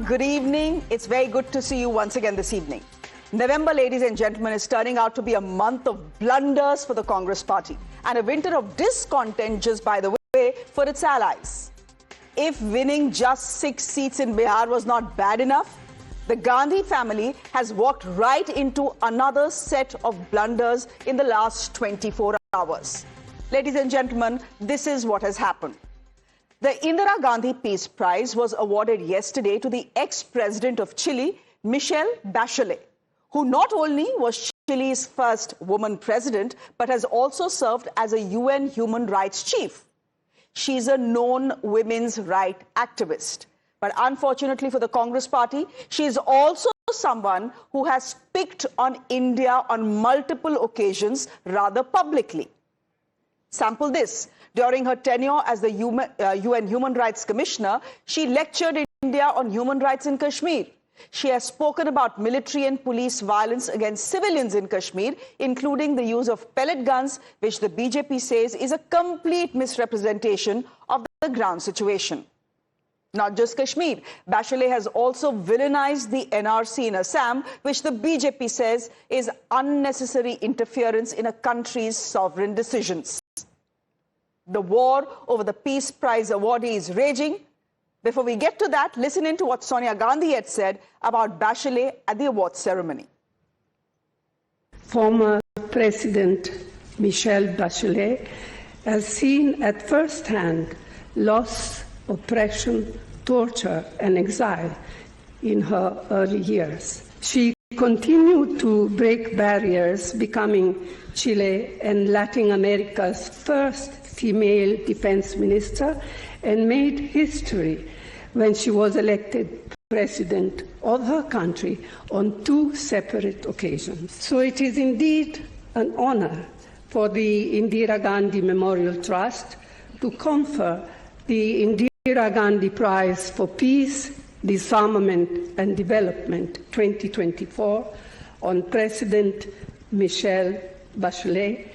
good evening. It's very good to see you once again this evening. November, ladies and gentlemen, is turning out to be a month of blunders for the Congress party and a winter of discontent, just by the way, for its allies. If winning just 6 seats in Bihar was not bad enough, the Gandhi family has walked right into another set of blunders in the last 24 hours. Ladies and gentlemen, this is what has happened. The Indira Gandhi Peace Prize was awarded yesterday to the ex-president of Chile, Michelle Bachelet, who not only was Chile's first woman president, but has also served as a UN human rights chief. She's a known women's rights activist. But unfortunately for the Congress party, she is also someone who has picked on India on multiple occasions, rather publicly. Sample this. During her tenure as the UN Human Rights Commissioner, she lectured India on human rights in Kashmir. She has spoken about military and police violence against civilians in Kashmir, including the use of pellet guns, which the BJP says is a complete misrepresentation of the ground situation. Not just Kashmir, Bachelet has also villainized the NRC in Assam, which the BJP says is unnecessary interference in a country's sovereign decisions. The war over the Peace Prize awardee is raging. Before we get to that, listen in to what Sonia Gandhi had said about Bachelet at the awards ceremony. Former President Michelle Bachelet has seen at first hand loss, oppression, torture, and exile in her early years. She continued to break barriers, becoming Chile and Latin America's first female defense minister, and made history when she was elected president of her country on 2 separate occasions. So it is indeed an honor for the Indira Gandhi Memorial Trust to confer the Indira Gandhi Prize for Peace, Disarmament and Development 2024 on President Michelle Bachelet.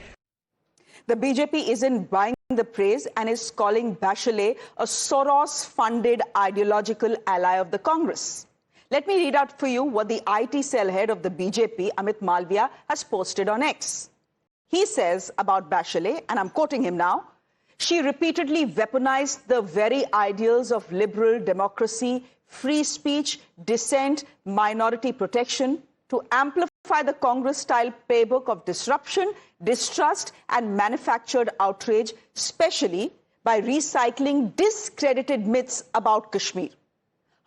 The BJP isn't buying the praise and is calling Bachelet a Soros-funded ideological ally of the Congress. Let me read out for you what the IT cell head of the BJP, Amit Malviya, has posted on X. He says about Bachelet, and I'm quoting him now, "She repeatedly weaponized the very ideals of liberal democracy, free speech, dissent, minority protection to amplify the Congress-style playbook of disruption, distrust and manufactured outrage, especially by recycling discredited myths about Kashmir.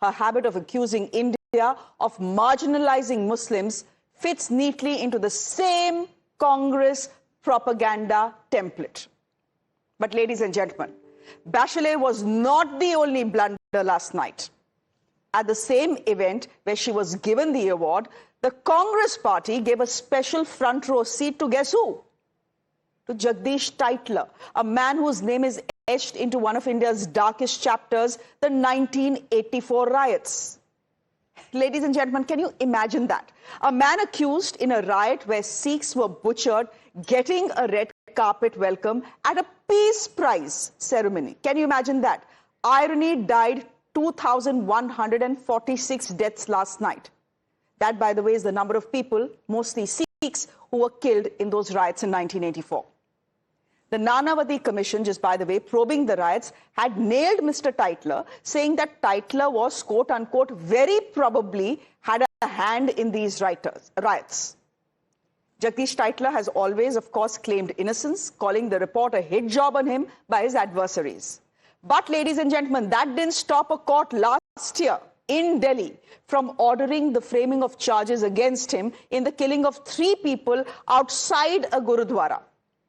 Her habit of accusing India of marginalizing Muslims fits neatly into the same Congress propaganda template." But ladies and gentlemen, Bachelet was not the only blunder last night. At the same event where she was given the award, the Congress party gave a special front row seat to guess who? To Jagdish Tytler, a man whose name is etched into one of India's darkest chapters, the 1984 riots. Ladies and gentlemen, can you imagine that? A man accused in a riot where Sikhs were butchered, getting a red carpet welcome at a Peace Prize ceremony. Can you imagine that? Irony, died 2,146 deaths last night. That, by the way, is the number of people, mostly Sikhs, who were killed in those riots in 1984. The Nanavati Commission, just by the way, probing the riots, had nailed Mr. Tytler, saying that Tytler was, quote unquote, very probably had a hand in these riots. Jagdish Tytler has always, of course, claimed innocence, calling the report a hit job on him by his adversaries. But, ladies and gentlemen, that didn't stop a court last year in Delhi from ordering the framing of charges against him in the killing of 3 people outside a Gurudwara.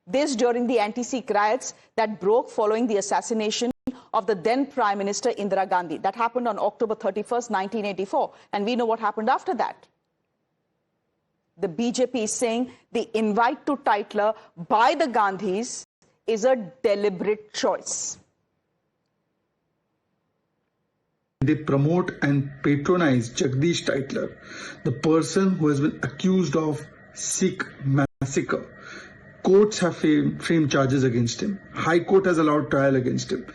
This during the anti-Sikh riots that broke following the assassination of the then Prime Minister Indira Gandhi. That happened on October 31st, 1984. And we know what happened after that. The BJP is saying the invite to Tytler by the Gandhis is a deliberate choice. They promote and patronize Jagdish Tytler, the person who has been accused of Sikh massacre. Courts have framed charges against him. High Court has allowed trial against him.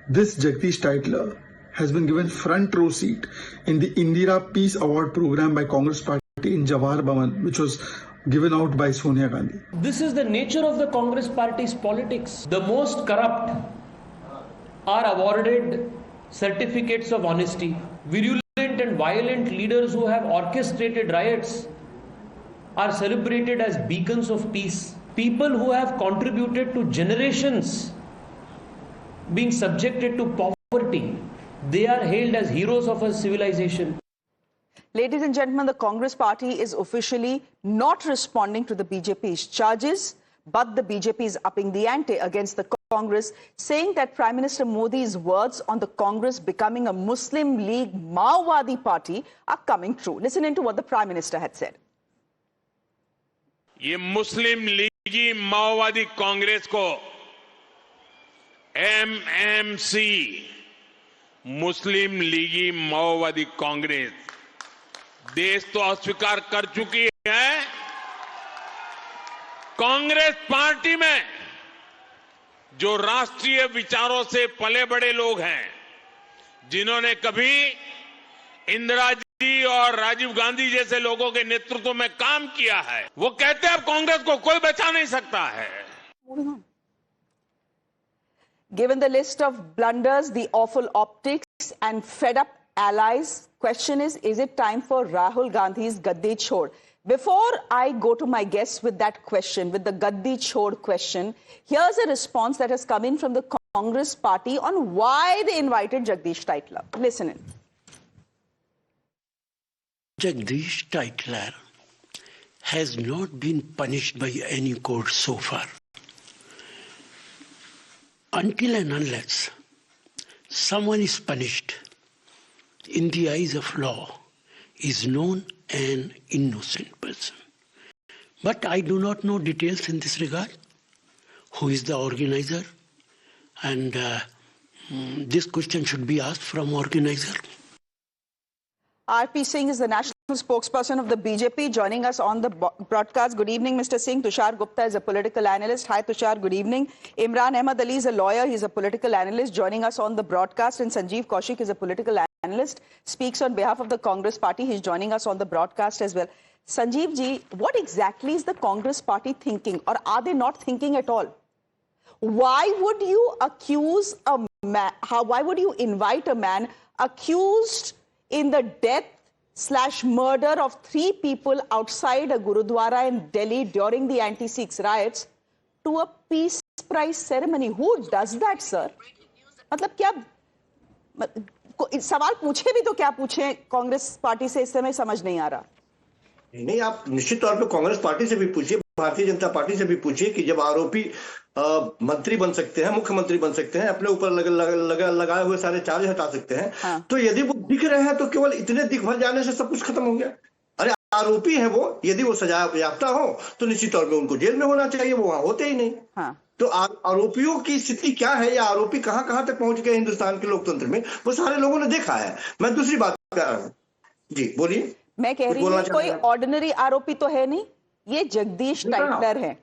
This Jagdish Tytler has been given front row seat in the Indira Peace Award program by Congress Party in Jawahar Bhavan, which was given out by Sonia Gandhi. This is the nature of the Congress Party's politics. The most corrupt are awarded certificates of honesty. Virulent and violent leaders who have orchestrated riots are celebrated as beacons of peace. People who have contributed to generations being subjected to poverty, they are hailed as heroes of a civilization. Ladies and gentlemen, the Congress Party is officially not responding to the BJP's charges, but the BJP is upping the ante against the Congress, saying that Prime Minister Modi's words on the Congress becoming a Muslim League Maowadi party are coming true. Listen into what the Prime Minister had said. ये मुस्लिम लीगी माओवादी कांग्रेस को MMC मुस्लिम लीगी माओवादी कांग्रेस देश तो अस्वीकार कर चुकी है। कांग्रेस पार्टी में जो राष्ट्रीय विचारों से पले बड़े लोग हैं, जिन्होंने कभी इंदिरा जी और राजीव गांधी जैसे लोगों के नेतृत्व में काम किया है, वो कहते हैं अब कांग्रेस को कोई बचा नहीं सकता है। Given the list of blunders, the awful optics and fed-up allies, question is it time for Rahul Gandhi's Gaddi Chhod? Before I go to my guests with that question, with the Gaddi Chhod question, here's a response that has come in from the Congress Party on why they invited Jagdish Tytler. Listen in. Jagdish Tytler has not been punished by any court so far. Until and unless someone is punished in the eyes of law, is known an innocent person. But I do not know details in this regard. Who is the organizer? And this question should be asked from organizer. R.P. Singh is the national spokesperson of the BJP, joining us on the broadcast. Good evening, Mr. Singh. Tushar Gupta is a political analyst. Hi, Tushar. Good evening. Imran Ahmed Ali is a lawyer. He's a political analyst, joining us on the broadcast. And Sanjeev Kaushik is a political analyst, speaks on behalf of the Congress Party. He's joining us on the broadcast as well. Sanjeev ji, what exactly is the Congress Party thinking, or are they not thinking at all? Why would you accuse a man? Why would you invite a man accused in the death/murder of 3 people outside a Gurudwara in Delhi during the anti-Sikhs riots to a peace prize ceremony? Who does that, sir? मतलब क्या सवाल पूछे भी तो क्या पूछे Congress party से, इस समय समझ नहीं आ रहा। नहीं, आप निश्चित तौर पे कांग्रेस पार्टी से भी पूछिए, भारतीय जनता पार्टी से भी पूछिए कि जब आरोपी मंत्री बन सकते हैं, मुख्यमंत्री बन सकते हैं, अपने ऊपर लगाए हुए सारे चार्ज हटा सकते हैं, हाँ। तो यदि वो दिख रहे हैं तो केवल इतने दिख भर जाने से सब कुछ खत्म हो गया? अरे आरोपी है वो, यदि वो सजा याफ्ता हो तो निश्चित तौर पे उनको जेल में होना चाहिए, वो वहां होते ही नहीं। हाँ। तो आरोपियों की स्थिति क्या है या आरोपी कहां कहां तक पहुंच गए हिंदुस्तान के लोकतंत्र में, वो सारे लोगों ने देखा है। मैं दूसरी बात कर रहा हूँ। जी बोलिए। मैं कह रही हूँ कोई ऑर्डिनरी आरोपी तो है नहीं, ये जगदीश टाइटलर है।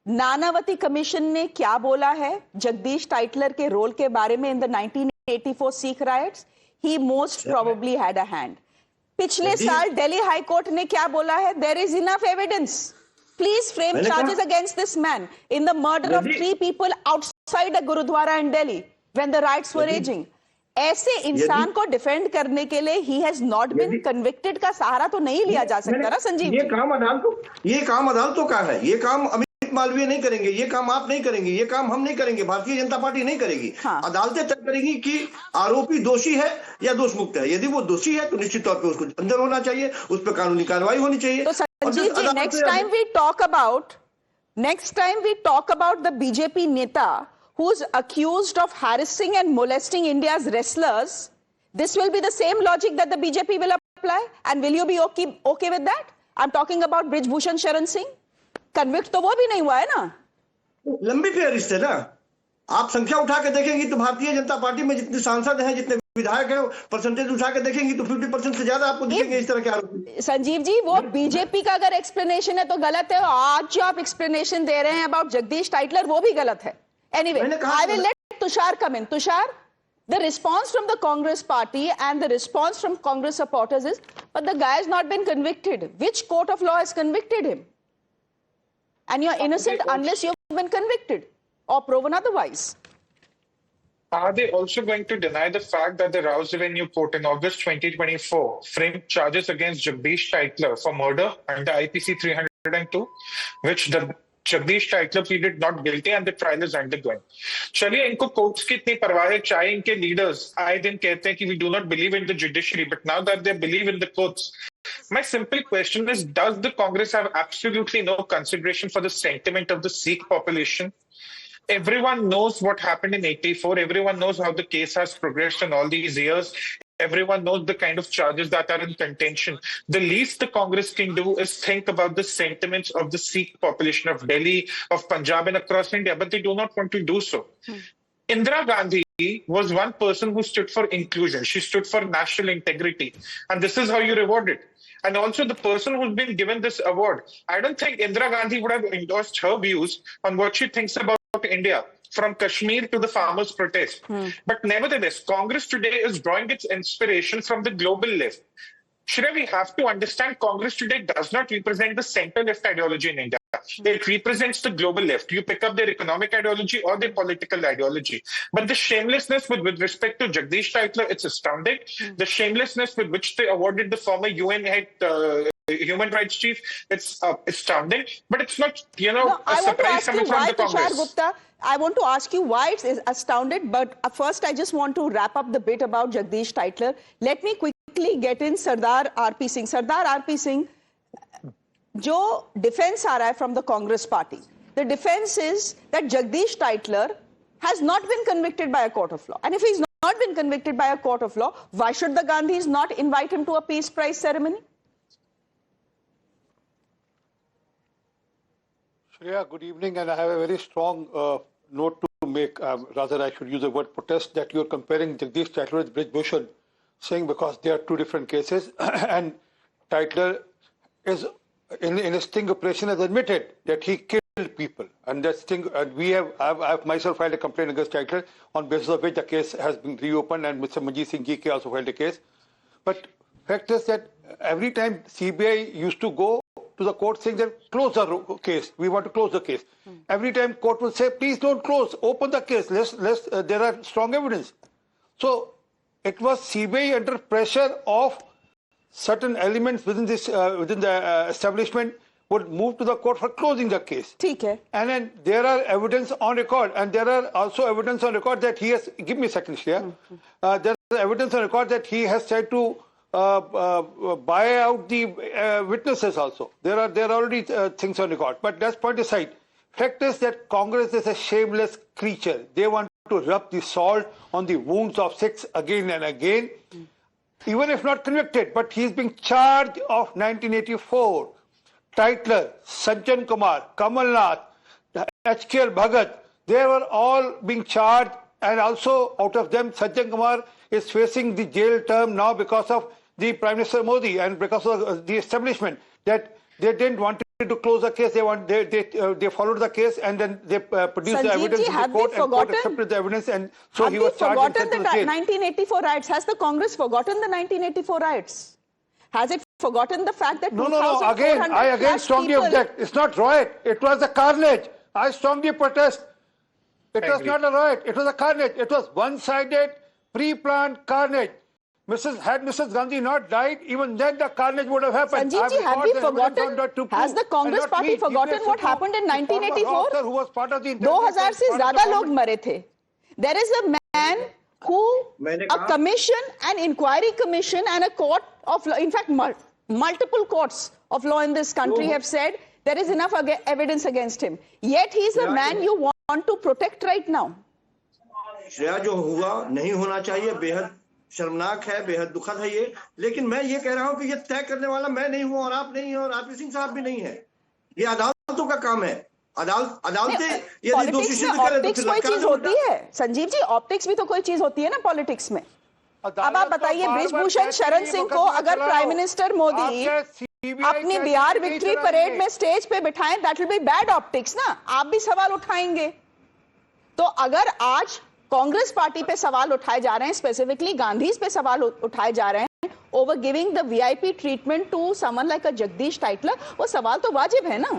नानावती कमीशन ने क्या बोला है जगदीश टाइटलर के रोल के बारे में in the 1984 Sikh riots? He most probably had a hand. पिछले साल दिल्ली हाई कोर्ट ने क्या बोला है? There is enough evidence, please frame charges against this man in the murder of 3 people outside a gurdwara in Delhi when the riots were raging. ऐसे इंसान को defend करने के लिए he has not been convicted का सहारा तो नहीं लिया जा सकता ना संजीव? ये काम अदालतों का है, ये काम मालवीय नहीं करेंगे, ये काम आप नहीं करेंगे, ये काम हम नहीं करेंगे, भारतीय जनता पार्टी नहीं करेगी। हाँ। अदालतें तय करेंगी कि आरोपी दोषी है या दोष मुक्त है। यदि वो दोषी है तो निश्चित तौर पे उसको अंदर होना चाहिए, उस पर कानूनी कार्रवाई होनी चाहिए। तो Sanjeev ji, next time we talk about the BJP neta who is accused of harassing and molesting India's wrestlers, this will be the same logic that the BJP will apply, and will you be okay with that? I'm talking about Brij Bhushan Sharan Singh. Convict तो वो भी नहीं हुआ है ना। लंबी फेहरिस्त है ना। आप संख्या उठा के देखेंगी तो भारतीय जनता पार्टी में जितने सांसद हैं, जितने विधायक हैं, परसेंटेज उठा के देखेंगी तो 50% से ज्यादा आपको दिखेंगे इस तरह के आरोप। संजीव जी, वो बीजेपी का अगर एक्सप्लेनेशन है तो गलत है, आज जो आप एक्सप्लेनेशन दे रहे हैं अबाउट जगदीश टाइटलर वो भी गलत है। Anyway, I will let Tushar come in. Tushar, The response from the Congress party and the response from Congress supporters is, but the guy has not been convicted. Which court of law has convicted him? And you're innocent unless you've been convicted or proven otherwise. Are they also going to deny the fact that the Rouse Revenue Court in August 2024 framed charges against Jagdish Tytler for murder under IPC 302, which the Jagdish Tytler pleaded not guilty and the trial is undergoing? चलिए, इनको courts की इतनी परवाह है, चाहे इनके leaders आए दिन कहते हैं कि we do not believe in the judiciary, but now that they believe in the courts, my simple question is, does the Congress have absolutely no consideration for the sentiment of the Sikh population? Everyone knows what happened in 84. Everyone knows how the case has progressed in all these years. Everyone knows the kind of charges that are in contention. The least the Congress can do is think about the sentiments of the Sikh population of Delhi, of Punjab and across India, but they do not want to do so. Indira Gandhi was one person who stood for inclusion. She stood for national integrity. And this is how you reward it. And also the person who's been given this award, I don't think Indira Gandhi would have endorsed her views on what she thinks about India, from Kashmir to the farmers' protest. But nevertheless, Congress today is drawing its inspiration from the global left. Shreya, we have to understand Congress today does not represent the center-left ideology in India. It represents the global left. You pick up their economic ideology or their political ideology. But the shamelessness with respect to Jagdish Tytler, it's astounding. The shamelessness with which they awarded the former UN head, human rights chief, it's astounding. But it's not, a surprise coming from the Congress. Gupta, I want to ask you why it's astounded. But first, I just want to wrap up the bit about Jagdish Tytler. Let me quickly get in Sardar R.P. Singh. Sardar R.P. Singh, जो defence आ रहा है from the Congress party, the defense is that Jagdish Tytler has not been convicted by a court of law. And if he's not been convicted by a court of law, why should the Gandhis not invite him to a peace prize ceremony? Shreya, good evening, and I have a very strong note to make. Rather, I should use the word protest, that you're comparing Jagdish Tytler with Brij Bhushan, saying because they are two different cases, and Tytler is in a sting operation has admitted that he killed people, and that sting, and I've myself filed a complaint against Tytler, on basis of which the case has been reopened, and Mr. Manjeet Singh Ji also filed a case. But fact is that every time CBI used to go to the court saying that close the case, we want to close the case. Every time court will say, please don't close, open the case, there are strong evidence. So it was CBI under pressure of certain elements within this within the establishment would move to the court for closing the case. Okay. And then there are evidence on record, and there are also evidence on record that he has, give me a second here, there is evidence on record that he has tried to buy out the witnesses also. There are already things on record, but that's point aside. Fact is that Congress is a shameless creature. They want to rub the salt on the wounds of Sikhs again and again. Even if not convicted, but he's being charged of 1984. Tytler, Sajjan Kumar, Kamal Nath, HKL Bhagat, they were all being charged, and also out of them, Sajjan Kumar is facing the jail term now because of the Prime Minister Modi and because of the establishment, that they didn't want to close the case. They followed the case, and then they produced the evidence in the court, and court accepted the evidence, and so he was charged and sent to the jail. 1984 riots? Has the Congress forgotten the 1984 riots? Has it forgotten the fact that No. Again, I strongly object. It's not riot. It was a carnage. I strongly protest. It was not a riot. It was a carnage. It was one-sided, pre-planned carnage. Had Mrs. Gandhi not died, even then the carnage would have happened. Sanjeev, have we forgotten? Has the Congress party forgotten what happened in 1984? Who was part of the 2000 से ज़्यादा लोग मरे थे. There is a man who, a commission, an inquiry commission, and a court of law, in fact, multiple courts of law in this country have said there is enough evidence against him. Yet he is a man you want to protect right now. Shreya, जो हुआ नहीं होना चाहिए, बेहद शर्मनाक है, बेहद दुखद है ये, लेकिन मैं ये कह रहा हूं कि ये तय करने वाला मैं नहीं हूं और आप नहीं हैं और आरपी सिंह साहब भी नहीं है. ये अदालतों का काम है. अदालतें यदि दोषी सिद्ध करें तो फिर कोई चीज होती है. संजीव जी, ऑप्टिक्स भी तो कोई चीज होती है ना पॉलिटिक्स में. अब आप बताइए, ब्रिज भूषण शरण सिंह को अगर प्राइम मिनिस्टर मोदी अपनी बिहार विक्ट्री परेड में स्टेज पे बिठाएं, that will be bad optics ना. आप भी सवाल उठाएंगे. तो अगर आज कांग्रेस पार्टी पे सवाल उठाए जा रहे हैं, स्पेसिफिकली गांधी पे सवाल उठाए जा रहे हैं over giving the VIP treatment to someone like a Jagdish Tytler, वो सवाल तो वाजिब है ना।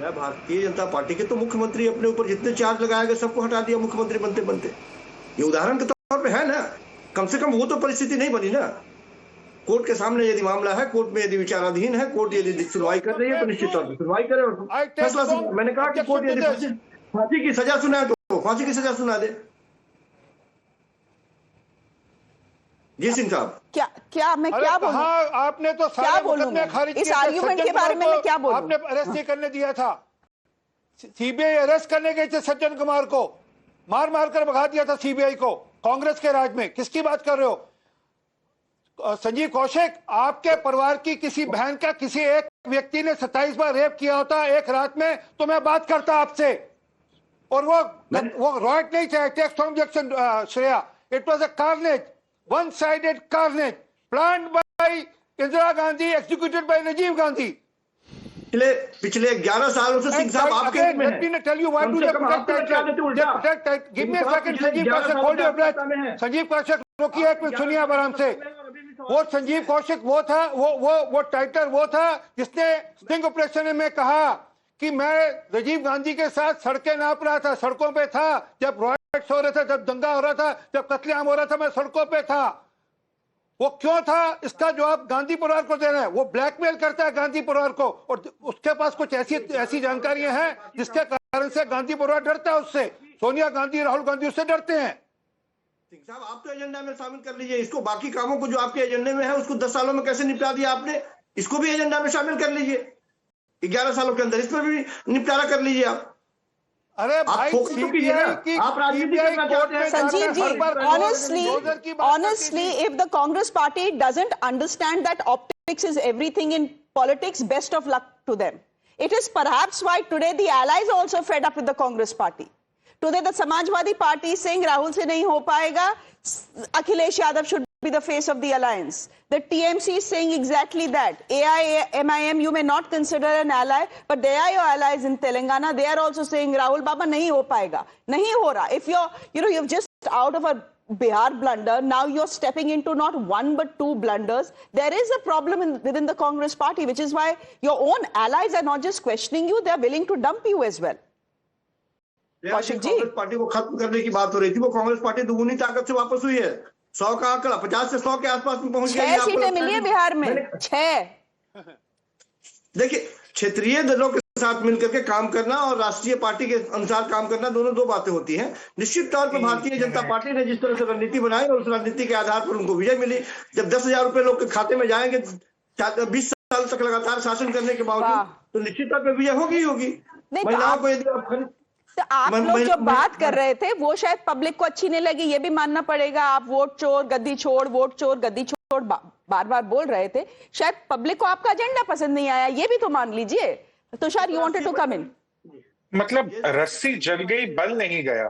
भारतीय जनता पार्टी के तो मुख्यमंत्री अपने ऊपर जितने चार्ज लगाए गए सबको हटा दिया मुख्यमंत्री बनते बनते। ये उदाहरण के तौर पे है ना, कम से कम वो तो परिस्थिति नहीं बनी ना। कोर्ट के सामने यदि मामला है, कोर्ट में यदि विचाराधीन है, कोर्ट यदि सुनवाई कर रही है तो निश्चित तौर पर सुनवाई करे और फैसला सुनाए। मैंने कहा कि कोर्ट यदि फांसी की सजा सुनाए तो फांसी की सजा सुना दे। जी सिंह साहब, क्या मैं क्या बोलूं? आपने तो सारे मुकदमे खारिज इस आर्गुमेंट के बारे में मैं क्या बोलूं? आपने अरेस्ट नहीं करने दिया था, सीबीआई अरेस्ट करने गए थे सज्जन कुमार को, मार मार कर भगा दिया था सीबीआई को कांग्रेस के राज में। किसकी बात कर रहे हो? संजीव कौशिक, आपके परिवार की किसी बहन का किसी एक व्यक्ति ने 27 बार रेप किया होता एक रात में तो मैं बात करता आपसे, और वो रॉयट नहीं था, text objection Shreya, it was a carnage, one sided carnage planned by Indira Gandhi, executed by Rajiv Gandhi. पिछले 11 सालों से सिंह साहब आपके में let me tell you why do they protect? Give me a second, Sanjeev Kaushik, hold your breath। Sanjeev Kaushik रोकिए एक मिनट, सुनिए आराम से। वो संजीव कौशिक वो था, वो टाइटलर वो था जिसने स्टिंग ऑपरेशन में कहा कि मैं राजीव गांधी के साथ सड़कें नाप रहा था, सड़कों पे था जब रॉयट्स हो रहे थे, जब दंगा हो रहा था, जब कत्लेआम हो रहा था, मैं सड़कों पे था। वो क्यों था, इसका जवाब गांधी परिवार को देना है। वो ब्लैकमेल करता है गांधी परिवार को, और उसके पास कुछ ऐसी जानकारियां हैं जिसके कारण से गांधी परिवार डरता है उससे। सोनिया गांधी, राहुल गांधी उससे डरते हैं। सिंह साहब, आप तो एजेंडा में शामिल कर लीजिए इसको, बाकी कामों को जो आपके एजेंडे में है उसको 10 सालों में कैसे निपटा दिया आपने, इसको भी एजेंडा में शामिल कर लीजिए। 11 सालों के अंदर इस पर भी निपटारा कर लीजिए आप। अरे भाई, आप राजनीति करना चाहते हैं Sanjeev ji, honestly, if the Congress party doesn't understand that optics is everything in politics, best of luck to them. It is perhaps why today the allies are also fed up with the Congress party. Today the Samajwadi party is saying Rahul se nahi ho payega, Akhilesh Yadav should be the face of the alliance. The TMC is saying exactly that. AIMIM you may not consider an ally, but they are your allies in Telangana. They are also saying Rahul Baba nahi ho payega, nahi ho raha. If you're just out of a Bihar blunder, now you're stepping into not one but two blunders. There is a problem within the Congress party, which is why your own allies are not just questioning you, they are willing to dump you as well. Kaushik ji, Congress party को खत्म करने की बात हो रही थी, वो Congress party दुगुनी ताकत से वापस हुई है। 100 का आंकड़ा 50 से 100 के आसपास में पहुंच गया। 6 सीटें मिली है बिहार में, 6। देखिए, क्षेत्रीय दलों के साथ मिलकर के काम करना और राष्ट्रीय पार्टी के अनुसार काम करना, दोनों दो बातें होती हैं। निश्चित तौर पर भारतीय जनता पार्टी ने जिस तरह से रणनीति बनाई और उस रणनीति के आधार पर उनको विजय मिली। जब 10,000 रुपए लोग के खाते में जाएंगे 20 साल तक लगातार शासन करने के बावजूद, तो निश्चित तौर पर विजय होगी ही होगी। महिलाओं को यदि आप लोग जो बात कर रहे थे वो शायद पब्लिक को अच्छी नहीं लगी, ये भी मानना पड़ेगा। आप वोट चोर गद्दी छोड़, वोट चोर गद्दी छोड़ बार बार बोल रहे थे, शायद पब्लिक को आपका एजेंडा पसंद नहीं आया, ये भी तो मान लीजिए। Tushar, you wanted to come in. मतलब रस्सी जल गई, बल नहीं गया।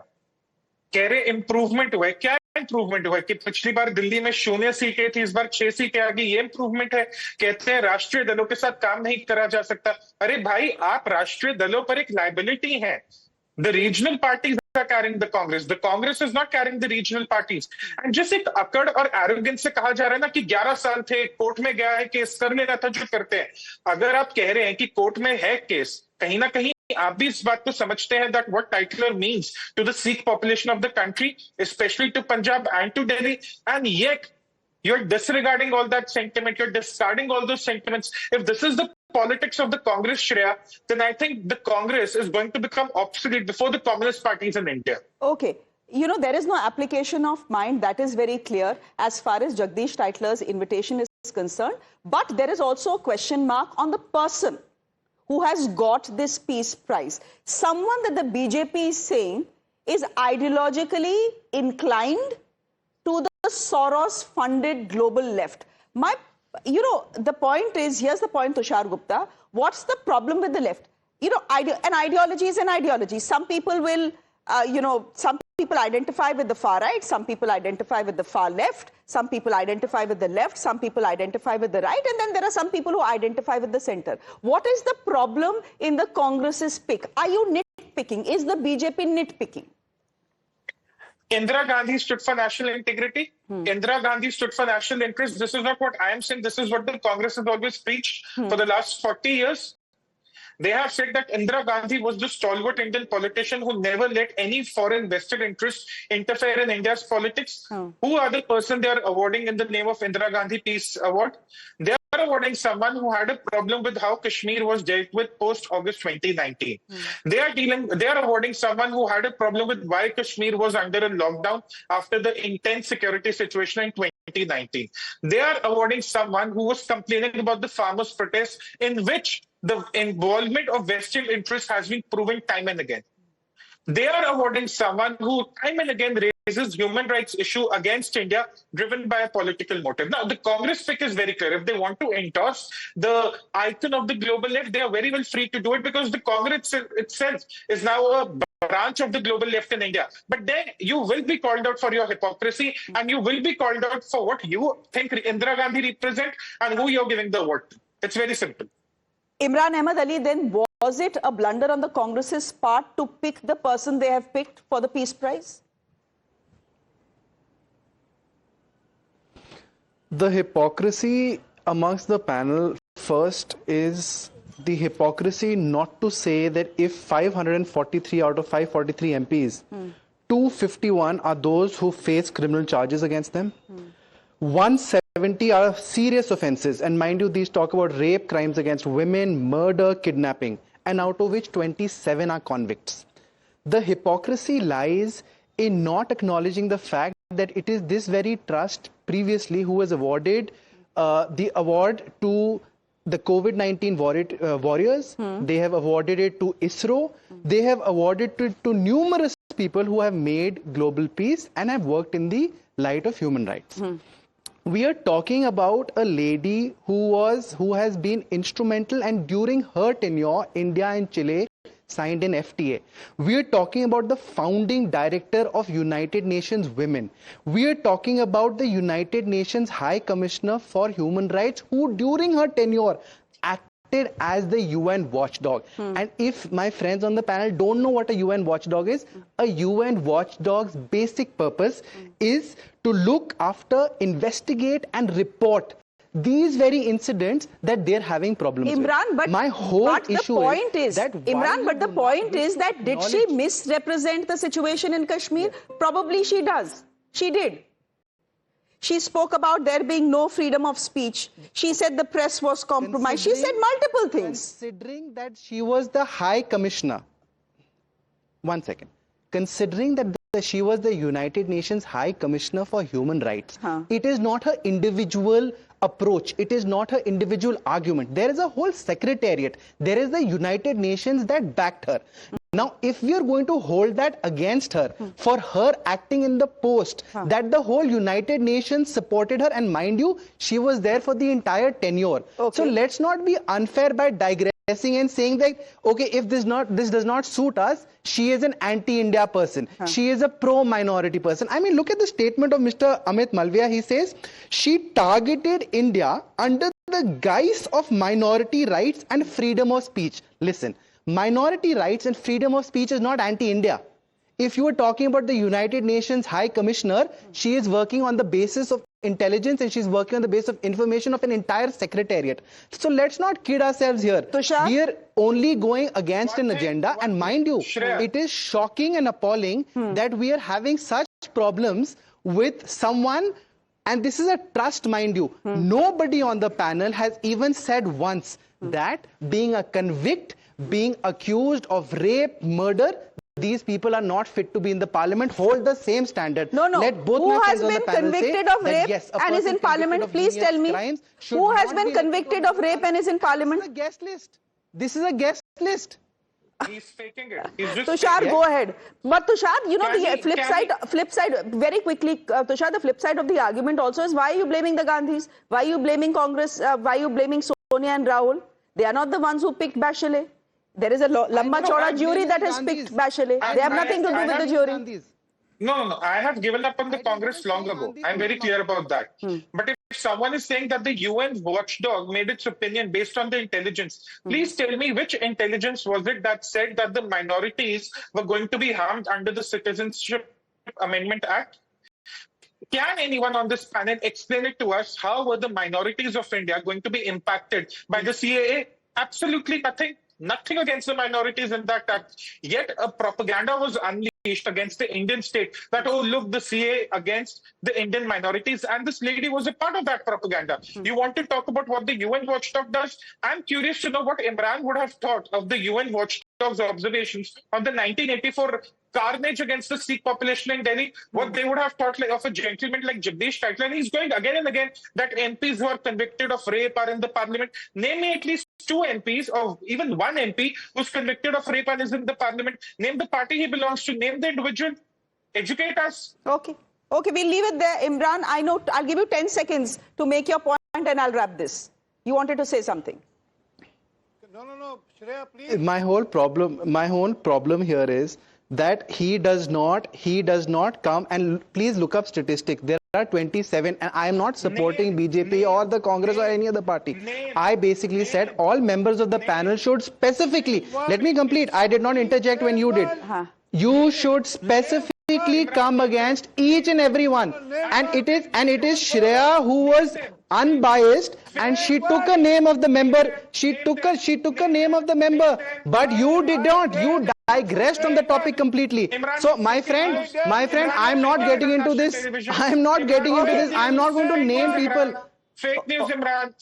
कह रहे इंप्रूवमेंट हुआ है, क्या इंप्रूवमेंट हुआ है कि पिछली बार दिल्ली में 0 सीटें थी, इस बार 6 सीटें आ गई, ये इंप्रूवमेंट है। कहते हैं राष्ट्रीय दलों के साथ काम नहीं करा जा सकता। अरे भाई, आप राष्ट्रीय दलों पर एक लायबिलिटी है। The regional parties are carrying the Congress. The Congress is not carrying the regional parties. And just एक अकड़ और एरोगेंस से कहा जा रहा है ना कि 11 साल थे, कोर्ट में गया है, केस कर लेना था, जो करते हैं। अगर आप कह रहे हैं कि कोर्ट में है केस, कहीं ना कहीं आप भी इस बात को समझते हैं that what Tytler means to the Sikh population of the country, especially to Punjab and to Delhi, and yet you're disregarding all that sentiment, you're discarding all those sentiments. If this is the politics of the Congress, Shreya, then I think the Congress is going to become obsolete before the communist parties in India. Okay. You know, there is no application of mind, that is very clear as far as Jagdish Tytler's invitation is concerned. But there is also a question mark on the person who has got this peace prize. Someone that the BJP is saying is ideologically inclined to the Soros-funded global left. The point is, here's the point, Tushar Gupta. What's the problem with the left? An ideology is an ideology. Some people will, some people identify with the far right, some people identify with the far left, some people identify with the left, some people identify with the right, and then there are some people who identify with the center. What is the problem in the Congress's pick? Are you nitpicking? Is the BJP nitpicking? Indira Gandhi stood for national integrity. Indira Gandhi stood for national interest. This is not what I am saying. This is what the Congress has always preached for the last 40 years. They have said that Indira Gandhi was the stalwart Indian politician who never let any foreign vested interest interfere in India's politics. Who are the person they are awarding in the name of Indira Gandhi Peace Award? They are awarding someone who had a problem with how Kashmir was dealt with post-August 2019. They are awarding someone who had a problem with why Kashmir was under a lockdown after the intense security situation in 2019. They are awarding someone who was complaining about the farmers' protests in which the involvement of vested interest has been proven time and again. They are awarding someone who time and again raises human rights issue against India driven by a political motive. Now, the Congress pick is very clear. If they want to endorse the icon of the global left, they are very well free to do it because the Congress itself is now a branch of the global left in India. But then you will be called out for your hypocrisy and you will be called out for what you think Indira Gandhi represent and who you're giving the award to. It's very simple. Imran Ahmed Ali, then was it a blunder on the Congress's part to pick the person they have picked for the Peace Prize? The hypocrisy amongst the panel first is the hypocrisy not to say that if 543 out of 543 MPs, 251 are those who face criminal charges against them. 170 are serious offences, and mind you, these talk about rape, crimes against women, murder, kidnapping, and out of which 27 are convicts. The hypocrisy lies in not acknowledging the fact that it is this very trust previously who was awarded the award to the COVID-19 warriors. They have awarded it to ISRO. They have awarded it to numerous people who have made global peace and have worked in the light of human rights. We are talking about a lady who has been instrumental, and during her tenure, India and Chile signed an FTA. We are talking about the founding director of United Nations Women. We are talking about the United Nations High Commissioner for Human Rights, who during her tenure acted as the UN watchdog. And if my friends on the panel don't know what a UN watchdog is, a UN watchdog's basic purpose is to look after, investigate and report these very incidents that they're having problems Imran, with. but my whole issue is that Imran, but the point is that did she misrepresent the situation in Kashmir? Probably she does. She did. She spoke about there being no freedom of speech. She said the press was compromised. She said multiple things. Considering that she was the High Commissioner, one second, considering that she was the United Nations High Commissioner for Human Rights, it is not her individual approach. It is not her individual argument. There is a whole secretariat. There is the United Nations that backed her. Now, if we are going to hold that against her for her acting in the post that the whole United Nations supported her, and mind you, she was there for the entire tenure. So let's not be unfair by digressing and saying that, okay, if this does not suit us, she is an anti-India person. She is a pro-minority person. I mean, look at the statement of Mr. Amit Malviya. He says, she targeted India under the guise of minority rights and freedom of speech. Listen, minority rights and freedom of speech is not anti-India. If you were talking about the United Nations High Commissioner, she is working on the basis of intelligence and she's working on the basis of information of an entire secretariat. So let's not kid ourselves here. Tushar? We are only going against an agenda, and mind you, it is shocking and appalling that we are having such problems with someone, and this is a trust, mind you. Nobody on the panel has even said once that being a convict, being accused of rape, murder, these people are not fit to be in the parliament. Hold the same standard. No. Let both who my has friends on the been panel convicted say of rape yes, and is in parliament? Please tell me. Who has been convicted of rape and is in parliament? This is a guest list. This is a guest list. He's faking it. He's just Tushar, faking go ahead. But Tushar, you know, Can the he- flip side, very quickly, Tushar, the flip side of the argument also is, why are you blaming the Gandhis? Why are you blaming Congress? Why are you blaming Sonia and Rahul? They are not the ones who picked Bachelet. There is a lamba chauda jury that has picked Bachelet. They have nothing to do with the jury. No. I have given up on the Congress long ago. I'm very clear about that. But if someone is saying that the UN watchdog made its opinion based on the intelligence, please tell me which intelligence was it that said that the minorities were going to be harmed under the Citizenship Amendment Act. Can anyone on this panel explain it to us? How were the minorities of India going to be impacted by the CAA? Absolutely nothing. Nothing against the minorities in that act. Yet a propaganda was unleashed against the Indian state that, oh, look, the CAA against the Indian minorities. And this lady was a part of that propaganda. You want to talk about what the UN watchdog does? I'm curious to know what Imran would have thought of the UN watchdog's observations on the 1984 carnage against the Sikh population in Delhi, what they would have thought of a gentleman like Jagdish Tytler. He's going again and again that MPs who are convicted of rape are in the parliament. Name me at least 2 MPs or even 1 MP who's convicted of rape and is in the parliament. Name the party he belongs to. Name the individual. Educate us. Okay, we'll leave it there. Imran, I know I'll give you 10 seconds to make your point and I'll wrap this. You wanted to say something. No, Shreya, please. My whole problem here is that he does not come, and please look up statistics. There are 27, and I am not supporting BJP or the Congress or any other party. I basically said all members of the panel should specifically, let me complete, I did not interject when you did. You should specifically come against each and every one, and it is Shreya who was unbiased, and she took a name of the member. She took a name of the member, but you did not. You digressed from the topic completely. So, my friend, I'm not getting into this. I'm not going to name people. Fake news, Imran.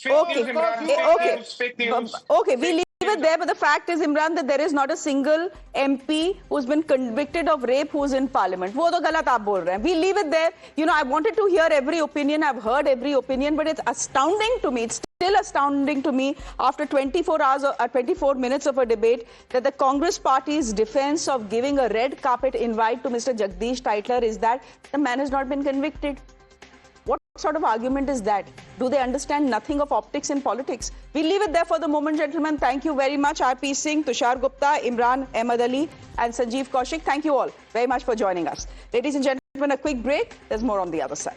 Fake news. Okay, we leave it there, but the fact is, Imran, that there is not a single MP who's been convicted of rape who's in parliament. वो तो गलत आप बोल रहे हैं. We leave it there. You know, I wanted to hear every opinion. I've heard every opinion, but it's astounding to me. It's still astounding to me after 24 hours or 24 minutes of a debate that the Congress party's defense of giving a red carpet invite to Mr. Jagdish Tytler is that the man has not been convicted. What sort of argument is that? Do they understand nothing of optics in politics? We'll leave it there for the moment, gentlemen. Thank you very much. R.P. Singh, Tushar Gupta, Imran Ahmed Ali, and Sanjeev Kaushik. Thank you all very much for joining us. Ladies and gentlemen, a quick break. There's more on the other side.